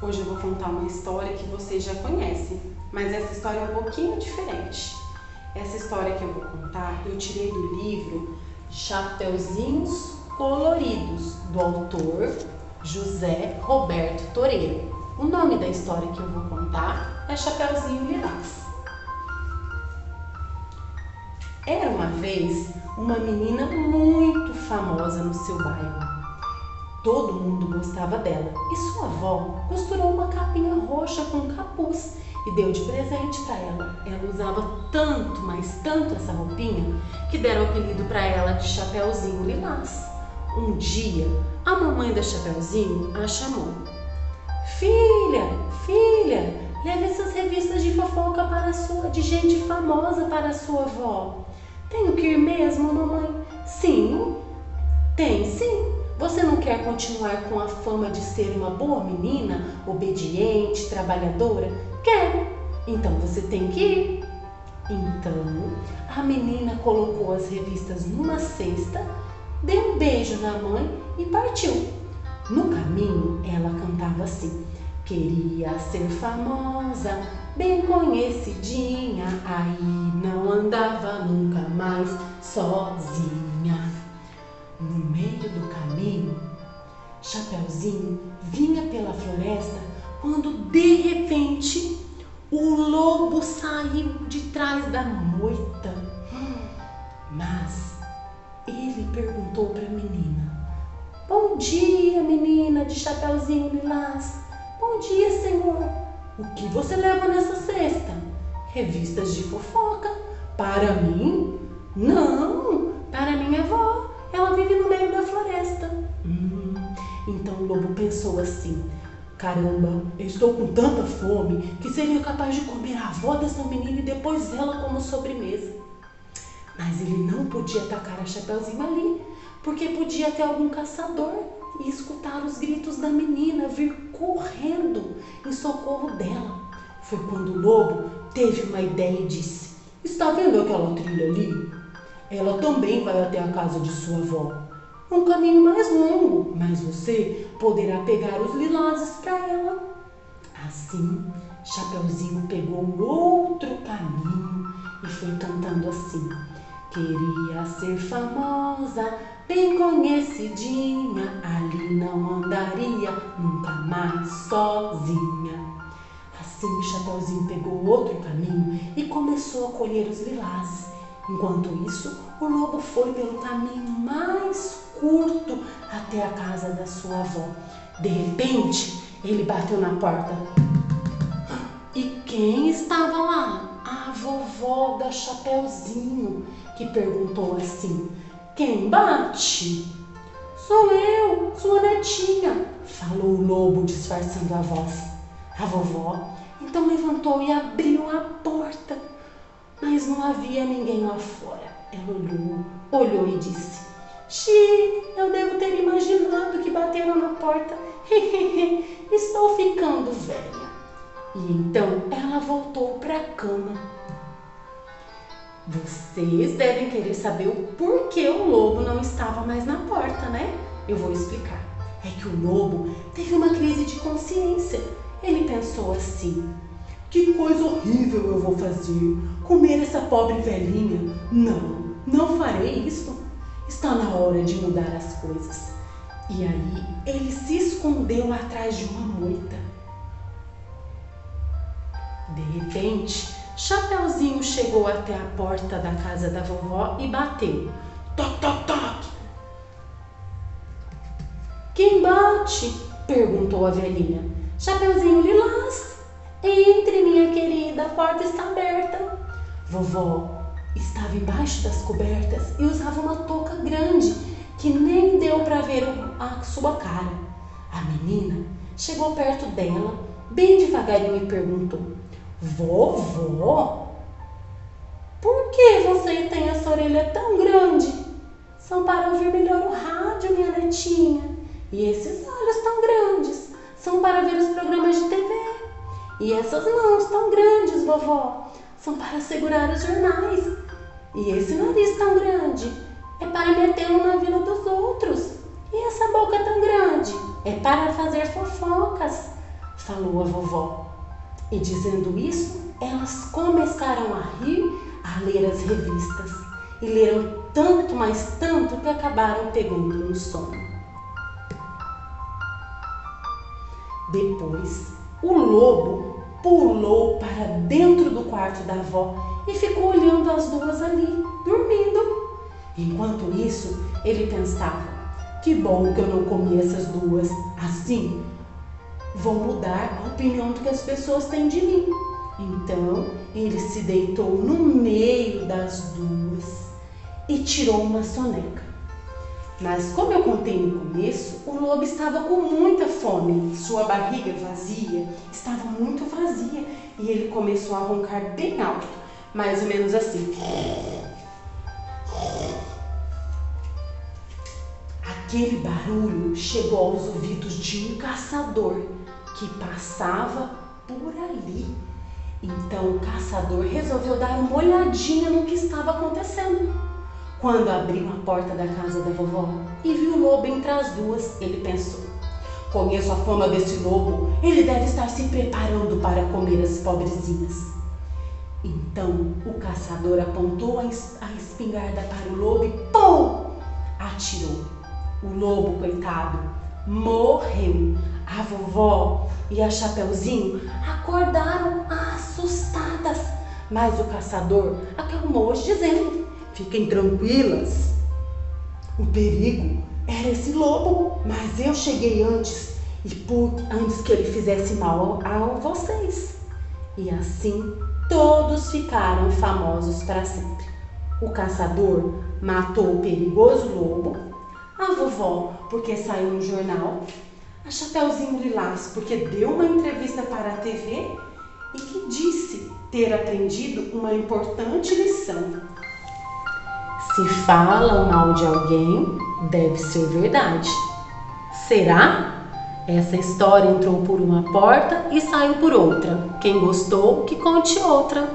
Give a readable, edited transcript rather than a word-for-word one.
Hoje eu vou contar uma história que vocês já conhecem, mas essa história é um pouquinho diferente. Essa história que eu vou contar, eu tirei do livro Chapeuzinhos Coloridos, do autor José Roberto Toreiro. O nome da história que eu vou contar é Chapeuzinho Lilás. Era uma vez uma menina muito famosa no seu bairro. Todo mundo gostava dela e sua avó costurou uma capinha roxa com capuz e deu de presente para ela. Ela usava tanto, mas tanto essa roupinha que deram o apelido para ela de Chapeuzinho Lilás. Um dia, a mamãe da Chapeuzinho a chamou. Filha, leve essas revistas de fofoca de gente famosa para a sua avó. Tenho que ir mesmo, mamãe? Sim, tem sim. Você não quer continuar com a fama de ser uma boa menina, obediente, trabalhadora? Quero. Então você tem que ir. Então, a menina colocou as revistas numa cesta, deu um beijo na mãe e partiu. No caminho, ela cantava assim: queria ser famosa, bem conhecidinha, aí não andava nunca mais sozinha. No meio do caminho, Chapeuzinho vinha pela floresta quando de repente o lobo saiu de trás da moita. Mas ele perguntou para a menina: bom dia, menina de Chapeuzinho Lilás. Bom dia, senhor. O que você leva nessa cesta? Revistas de fofoca. Para mim? Não, para minha avó. Ela vive no meio da floresta. Então o lobo pensou assim: caramba, eu estou com tanta fome que seria capaz de comer a avó dessa menina e depois ela como sobremesa. Mas ele não podia atacar a Chapeuzinho ali, porque podia ter algum caçador e escutar os gritos da menina vir correndo em socorro dela. Foi quando o lobo teve uma ideia e disse: está vendo aquela trilha ali? Ela também vai até a casa de sua avó. É um caminho mais longo, mas você poderá pegar os lilazes para ela. Assim, Chapeuzinho pegou outro caminho e foi cantando assim: queria ser famosa, bem conhecidinha, ali não andaria nunca mais sozinha. Assim, Chapeuzinho pegou outro caminho e começou a colher os lilazes. Enquanto isso, o lobo foi pelo caminho mais curto até a casa da sua avó. De repente, ele bateu na porta. E quem estava lá? A vovó da Chapeuzinho, que perguntou assim: quem bate? Sou eu, sua netinha, falou o lobo disfarçando a voz. A vovó então levantou e abriu a porta. Mas não havia ninguém lá fora. Ela olhou e disse: xiii, eu devo ter imaginado que bateram na porta. Estou ficando velha. E então ela voltou para a cama. Vocês devem querer saber o porquê o lobo não estava mais na porta, né? Eu vou explicar. É que o lobo teve uma crise de consciência. Ele pensou assim: que coisa horrível eu vou fazer, comer essa pobre velhinha. Não farei isso. Está na hora de mudar as coisas. E aí ele se escondeu atrás de uma moita. De repente, Chapeuzinho chegou até a porta da casa da vovó e bateu. Toc, toc, toc. Quem bate? Perguntou a velhinha. Chapeuzinho Lilás. Entre, minha querida, a porta está aberta. Vovó estava embaixo das cobertas e usava uma touca grande que nem deu para ver a sua cara. A menina chegou perto dela, bem devagarinho, e perguntou: vovó, por que você tem essa orelha tão grande? São para ouvir melhor o rádio, minha netinha. E esses olhos tão grandes são para ver os programas de TV. E essas mãos tão grandes, vovó, são para segurar os jornais. E esse nariz tão grande é para metê-lo na vida dos outros. E essa boca tão grande é para fazer fofocas. falou a vovó. E dizendo isso, elas começaram a rir, a ler as revistas. E leram tanto, mas tanto, que acabaram pegando no sono. Depois, o lobo pulou para dentro do quarto da avó e ficou olhando as duas ali, dormindo. Enquanto isso, ele pensava: que bom que eu não comi essas duas, assim vou mudar a opinião que as pessoas têm de mim. Então, ele se deitou no meio das duas e tirou uma soneca. Mas, como eu contei no começo, o lobo estava com muita fome. Sua barriga vazia estava muito vazia e ele começou a roncar bem alto, mais ou menos assim. Aquele barulho chegou aos ouvidos de um caçador que passava por ali. Então o caçador resolveu dar uma olhadinha no que estava acontecendo. Quando abriu a porta da casa da vovó e viu o lobo entre as duas, ele pensou: conheço a fama desse lobo, ele deve estar se preparando para comer as pobrezinhas. Então o caçador apontou a espingarda para o lobo e pum! Atirou. O lobo, coitado, morreu. A vovó e a Chapeuzinho acordaram assustadas, mas o caçador acalmou-as dizendo: fiquem tranquilas, o perigo era esse lobo, mas eu cheguei antes antes que ele fizesse mal a vocês. E assim todos ficaram famosos para sempre. O caçador matou o perigoso lobo, a vovó porque saiu no jornal, a Chapeuzinho Lilás porque deu uma entrevista para a TV e que disse ter aprendido uma importante lição. Se falam mal de alguém, deve ser verdade. Será? Essa história entrou por uma porta e saiu por outra. Quem gostou, que conte outra.